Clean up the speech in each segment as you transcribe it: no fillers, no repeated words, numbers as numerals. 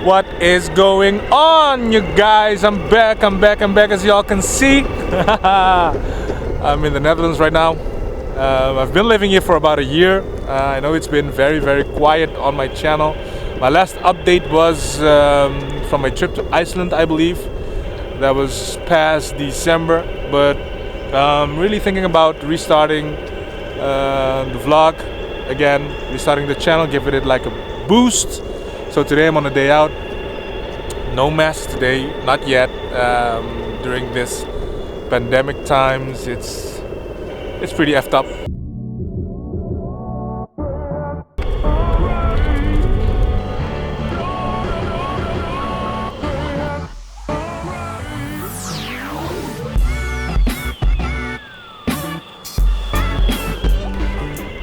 What is going on, you guys? I'm back as y'all can see. I'm in the Netherlands right now. I've been living here for about a year. I know it's been very quiet on my channel. My last update was from my trip to Iceland, I believe. That was past December, but I'm really thinking about restarting the vlog again, restarting the channel, giving it like a boost. So today I'm on a day out. No mask today, not yet. During this pandemic times, it's pretty effed up.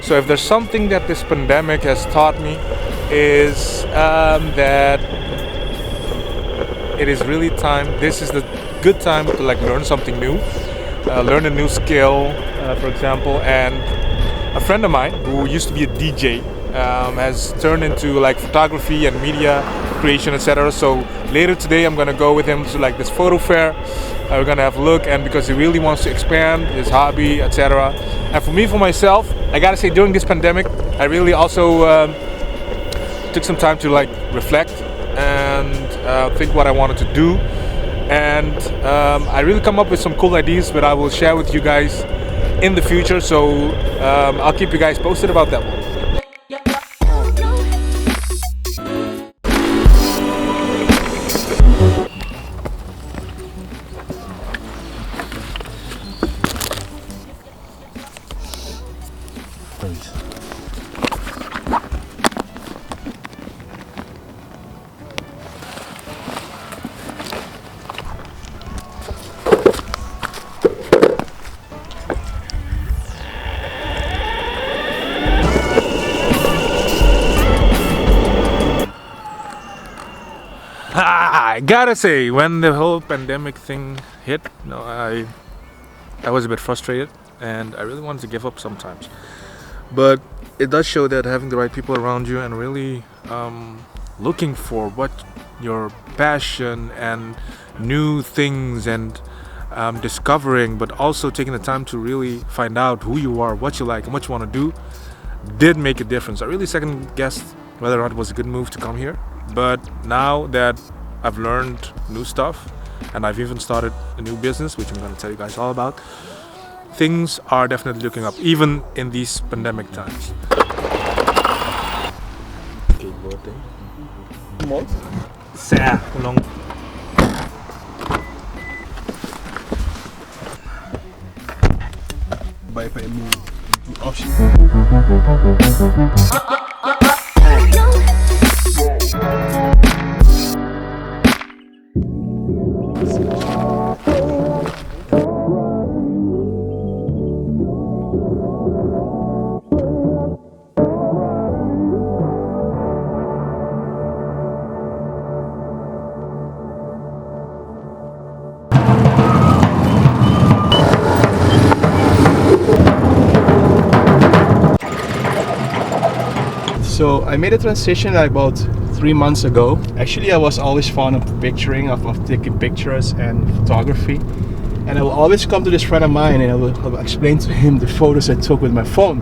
So if there's something that this pandemic has taught me is that it is really time. This is the good time to like learn something new, learn a new skill, for example. And a friend of mine who used to be a DJ has turned into like photography and media creation, etc. So later today I'm gonna go with him to like this photo fair. We're gonna have a look, and because he really wants to expand his hobby, etc. And for me, for myself, I gotta say, during this pandemic, I really also took some time to like reflect and think what I wanted to do. And I really come up with some cool ideas that I will share with you guys in the future. So I'll keep you guys posted about that one. I gotta say, when the whole pandemic thing hit, I was a bit frustrated, and I really wanted to give up sometimes. But it does show that having the right people around you and really looking for what your passion and new things and discovering, but also taking the time to really find out who you are, what you like, and what you want to do, did make a difference. I really second guessed whether or not it was a good move to come here. But now that I've learned new stuff and I've even started a new business, which I'm going to tell you guys all about, things are definitely looking up, even in these pandemic times. So I made a transition about 3 months ago. Actually, I was always fond of picturing, of taking pictures and photography. And I will always come to this friend of mine and I will explain to him the photos I took with my phone.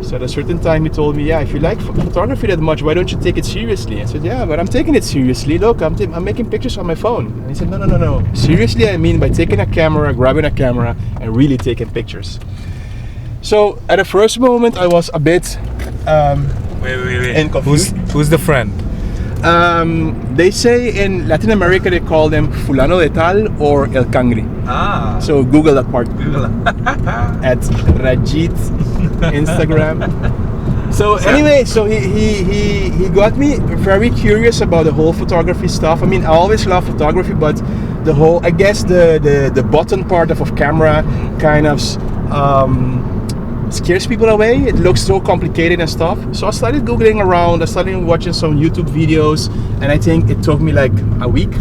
So at a certain time he told me, yeah, if you like photography that much, why don't you take it seriously? I said, yeah, but I'm taking it seriously. Look, I'm making pictures on my phone. And he said, no. Seriously, I mean by taking a camera, grabbing a camera and really taking pictures. So at the first moment I was a bit Wait. Who's the friend? They say in Latin America they call them Fulano de Tal or El Cangri. Ah. So Google that part. Google. At Radjied Instagram. So anyway, so he got me very curious about the whole photography stuff. I mean, I always love photography, but the whole, I guess the button part of camera kind of scares people away. It looks so complicated and stuff. So I started googling around, I started watching some YouTube videos, and I think it took me like a week,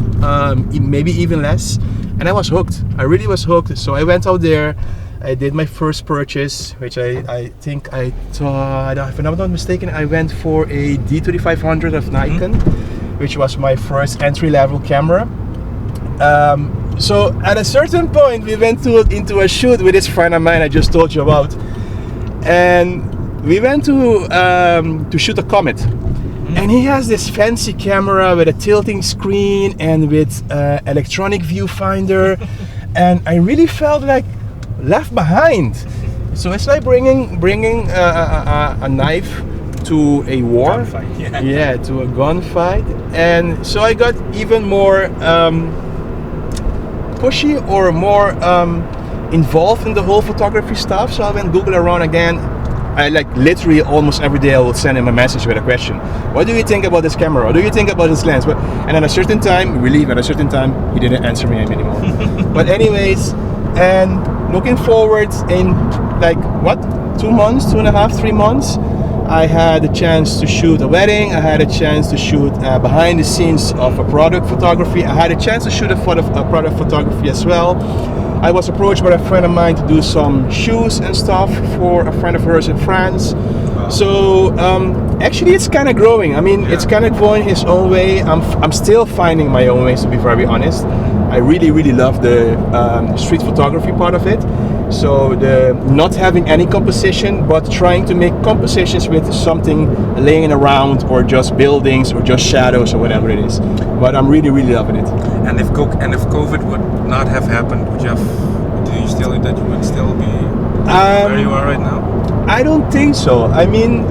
maybe even less, and I was hooked. I really was hooked. So I went out there, I did my first purchase, which I think if I'm not mistaken, I went for a D3500 of Nikon. which was my first entry-level camera. So at a certain point, we went into a shoot with this friend of mine I just told you about, and we went to shoot a comet. And he has this fancy camera with a tilting screen and with electronic viewfinder, and I really felt like left behind. So it's like bringing a knife to a war, Gunfight. yeah, to a gunfight. And so I got even more pushy or more involved in the whole photography stuff. So I went Google around again. I like literally almost every day I would send him a message with a question. What do you think about this camera? What do you think about this lens? And at a certain time, at a certain time, he didn't answer me anymore. But anyways, and looking forward in like what, 2 months, 2.5, 3 months, I had a chance to shoot a wedding. I had a chance to shoot behind the scenes of a product photography. I had a chance to shoot a product photography as well. I was approached by a friend of mine to do some shoes and stuff for a friend of hers in France. Wow. So actually it's kind of growing. I mean, it's kind of going his own way. I'm still finding my own ways, to be very honest. I really love the street photography part of it. So the not having any composition, but trying to make compositions with something laying around, or just buildings, or just shadows, or whatever it is. But I'm really loving it. And if COVID would not have happened, do you still think that you would still be where you are right now? I don't think so. I mean,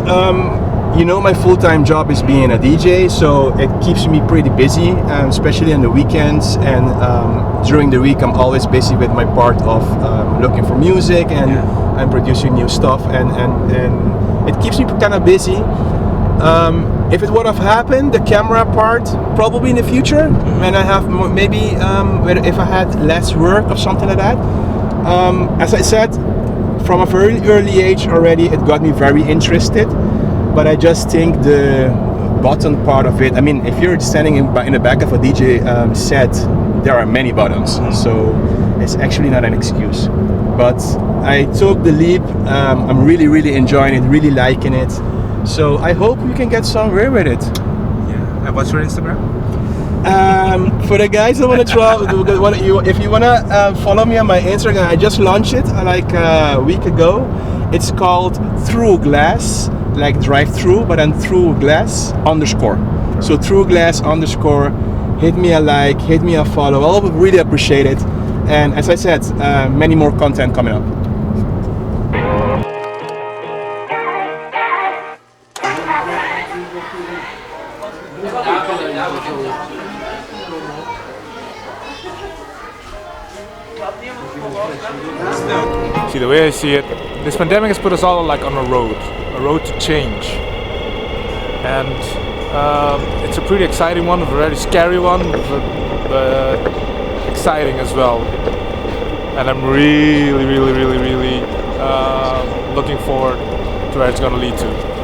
you know, my full-time job is being a DJ, so it keeps me pretty busy, especially on the weekends. And during the week, I'm always busy with my part of looking for music, and I'm producing new stuff, and it keeps me kind of busy. If it would have happened, the camera part, probably in the future, when I have maybe if I had less work or something like that. As I said, from a very early age already, it got me very interested. But I just think the button part of it, I mean, if you're standing in the back of a DJ set, there are many buttons, so it's actually not an excuse. But I took the leap. I'm really enjoying it, really liking it. So I hope we can get somewhere with it. Yeah. And what's your Instagram? For the guys that want to try, if you want to follow me on my Instagram, I just launched it like a week ago. It's called Through Glass, like drive through, but then Through Glass _. So Through Glass _. Hit me a like, hit me a follow. I'll really appreciate it. And as I said, many more content coming up. See, the way I see it, this pandemic has put us all like on a road to change, and it's a pretty exciting one, a very scary one, but exciting as well. And I'm really looking forward to where it's gonna lead to.